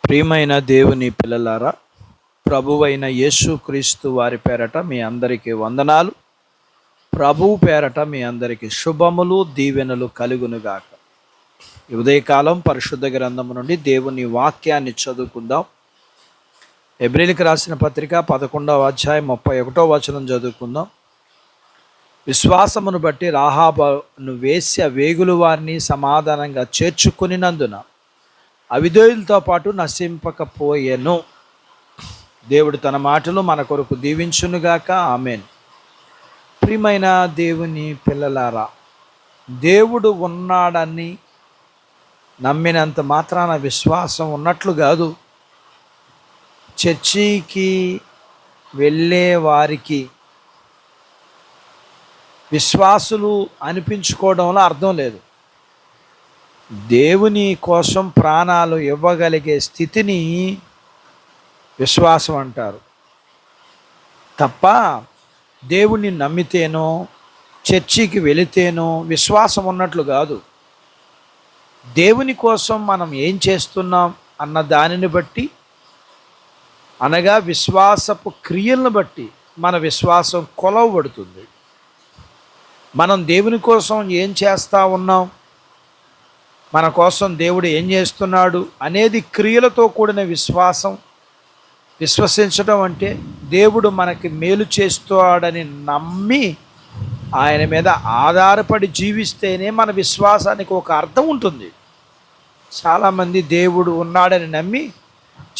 ప్రియమైన దేవుని పిల్లలారా, ప్రభువైన యేసుక్రీస్తు వారి పేరట మీ అందరికీ వందనాలు. ప్రభువు పేరట మీ అందరికీ శుభములు, దీవెనలు కలుగునుగాక. ఈ ఉదయకాలం పరిశుద్ధ గ్రంథము నుండి దేవుని వాక్యాన్ని చదువుకుందాం. హెబ్రీయులకు రాసిన పత్రిక 11వ అధ్యాయం 31వ వచనం చదువుకుందాం. విశ్వాసమును బట్టి రాహాబును వేశ్య వేగులు వారిని సమాధానంగా చేర్చుకునినందున అవిధేయులతో పాటు నశింపకపోయెను. దేవుడు తన మాటలు మన కొరకు దీవించునుగాక. ఆమేన్. ప్రియమైన దేవుని పిల్లలారా, దేవుడు ఉన్నాడని నమ్మినంత మాత్రాన విశ్వాసం ఉన్నట్లు కాదు. చర్చికి వెళ్ళే వారికి విశ్వాసులు అనిపించుకోవడంలో అర్థం లేదు. దేవుని కోసం ప్రాణాలు ఇవ్వగలిగే స్థితిని విశ్వాసం అంటారు తప్ప, దేవుణ్ణి నమ్మితేనో చర్చికి వెళితేనో విశ్వాసం ఉన్నట్లు కాదు. దేవుని కోసం మనం ఏం చేస్తున్నాం అన్న దానిని బట్టి, అనగా విశ్వాసపు క్రియలను బట్టి మన విశ్వాసం కొలవబడుతుంది. మనం దేవుని కోసం ఏం చేస్తూ ఉన్నాం, మన కోసం దేవుడు ఏం చేస్తున్నాడు అనేది క్రియలతో కూడిన విశ్వాసం. విశ్వసించడం అంటే దేవుడు మనకి మేలు చేస్తాడని నమ్మి ఆయన మీద ఆధారపడి జీవిస్తేనే మన విశ్వాసానికి ఒక అర్థం ఉంటుంది. చాలామంది దేవుడు ఉన్నాడని నమ్మి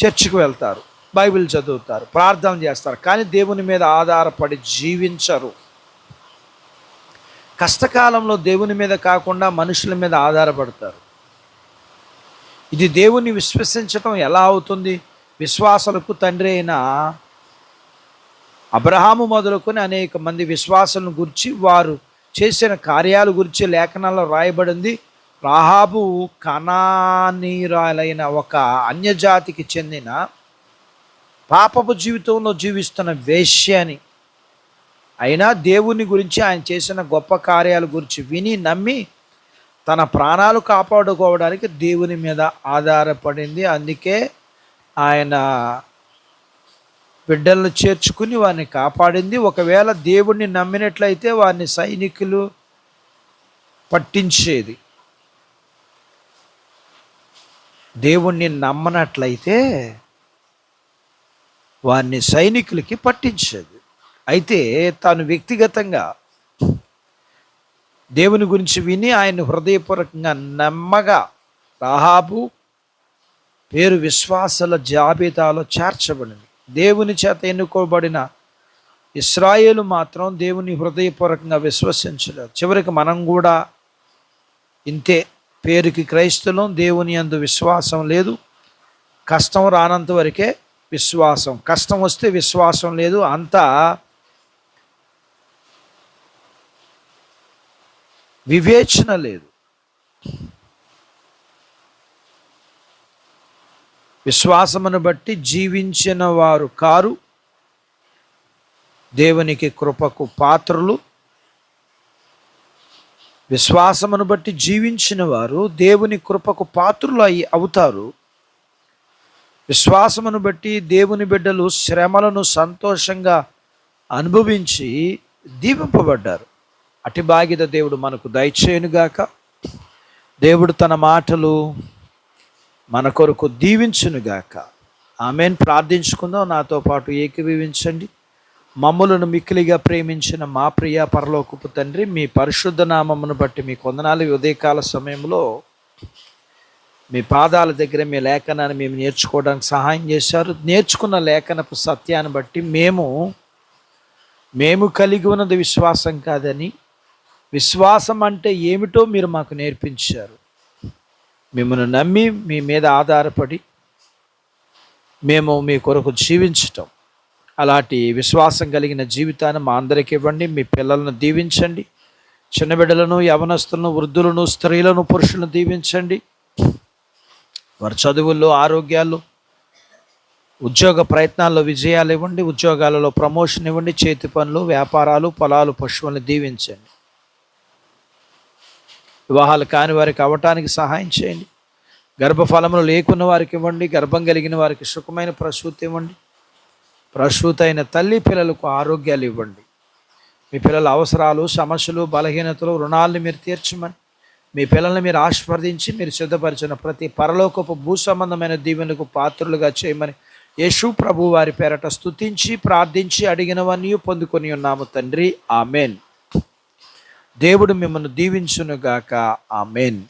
చర్చికి వెళ్తారు, బైబిల్ చదువుతారు, ప్రార్థన చేస్తారు, కానీ దేవుని మీద ఆధారపడి జీవించరు. కష్టకాలంలో దేవుని మీద కాకుండా మనుషుల మీద ఆధారపడతారు. ఇది దేవుని విశ్వసించటం ఎలా అవుతుంది? విశ్వాసులకు తండ్రి అయిన అబ్రహాము మొదలుకొని అనేక మంది విశ్వాసులను గురించి, వారు చేసిన కార్యాల గురించి లేఖనాల్లో రాయబడింది. రాహాబు కనానీయురాలైన ఒక అన్యజాతికి చెందిన పాపపు జీవితంలో జీవిస్తున్న వేశ్య అని. అయినా దేవుని గురించి, ఆయన చేసిన గొప్ప కార్యాల గురించి విని నమ్మి తన ప్రాణాలు కాపాడుకోవడానికి దేవుని మీద ఆధారపడింది. అందుకే ఆయన బిడ్డలను చేర్చుకుని వారిని కాపాడింది. ఒకవేళ దేవుణ్ణి నమ్మినట్లయితే వారిని సైనికులు పట్టించేది. దేవుణ్ణి నమ్మనట్లయితే వారిని సైనికులకి పట్టించేది. అయితే తాను వ్యక్తిగతంగా దేవుని గురించి విని ఆయన హృదయపూర్వకంగా నమ్మగా రాహాబు పేరు విశ్వాసుల జాబితాలో చేర్చబడింది. దేవుని చేత ఎన్నుకోబడిన ఇశ్రాయేలు మాత్రం దేవుని హృదయపూర్వకంగా విశ్వసించలేదు. చివరికి మనం కూడా ఇంతే. పేరుకి క్రైస్తవులం, దేవుని యందు విశ్వాసం లేదు. కష్టం రానంత వరకే విశ్వాసం, కష్టం వస్తే విశ్వాసం లేదు. అంతా వివేచన లేదు. విశ్వాసమును బట్టి జీవించిన వారు కారు దేవునికి కృపకు పాత్రులు. విశ్వాసమును బట్టి జీవించిన వారు దేవుని కృపకు పాత్రులు అవుతారు. విశ్వాసమును బట్టి దేవుని బిడ్డలు శ్రమలను సంతోషంగా అనుభవించి దీవింపబడ్డారు. అటు భాగ్యత దేవుడు మనకు దయచేయునుగాక. దేవుడు తన మాటలు మన కొరకు దీవించునుగాక. ఆమేన్. ప్రార్థించుకుందాం. నాతో పాటు ఏకీభవించండి. మమ్ములను మిక్కిలిగా ప్రేమించిన మా ప్రియ పరలోకపు తండ్రి, మీ పరిశుద్ధ నామమును బట్టి మీకు వందనాలు. ఉదయకాల సమయంలో మీ పాదాల దగ్గర మీ లేఖనాన్ని మేము నేర్చుకోవడానికి సహాయం చేశారు. నేర్చుకున్న లేఖనపు సత్యాన్ని బట్టి మేము కలిగి ఉన్నది విశ్వాసం కాదని, విశ్వాసం అంటే ఏమిటో మీరు మాకు నేర్పించారు. మిమ్మల్ని నమ్మి మీ మీద ఆధారపడి మేము మీ కొరకు జీవించటం, అలాంటి విశ్వాసం కలిగిన జీవితాన్ని మా అందరికీ ఇవ్వండి. మీ పిల్లలను దీవించండి. చిన్న బిడ్డలను, యవనస్తులను, వృద్ధులను, స్త్రీలను, పురుషులను దీవించండి. వారి చదువుల్లో, ఆరోగ్యాల్లో, ఉద్యోగ ప్రయత్నాల్లో విజయాలు ఇవ్వండి. ఉద్యోగాలలో ప్రమోషన్ ఇవ్వండి. చేతి పనులు, వ్యాపారాలు, పొలాలు, పశువులను దీవించండి. వివాహాలు కాని వారికి అవ్వటానికి సహాయం చేయండి. గర్భఫలములు లేకున్న వారికి ఇవ్వండి, గర్భం కలిగిన వారికి సుఖమైన ప్రసూతి ఇవ్వండి. ప్రసూతి అయిన తల్లి పిల్లలకు ఆరోగ్యాలు ఇవ్వండి. మీ పిల్లల అవసరాలు, సమస్యలు, బలహీనతలు, రుణాలను మీరు తీర్చమని, మీ పిల్లల్ని మీరు ఆశీర్వదించి మీరు సిద్ధపరిచిన ప్రతి పరలోకపు భూ సంబంధమైన దీవెనలకు పాత్రులుగా చేయమని యేసు ప్రభు వారి పేరట స్తుతించి ప్రార్థించి అడిగినవన్నీ పొందుకొని ఉన్నాము తండ్రి. ఆమెన్. దేవుడు మిమ్మల్ని దీవించునుగాక. ఆమెన్.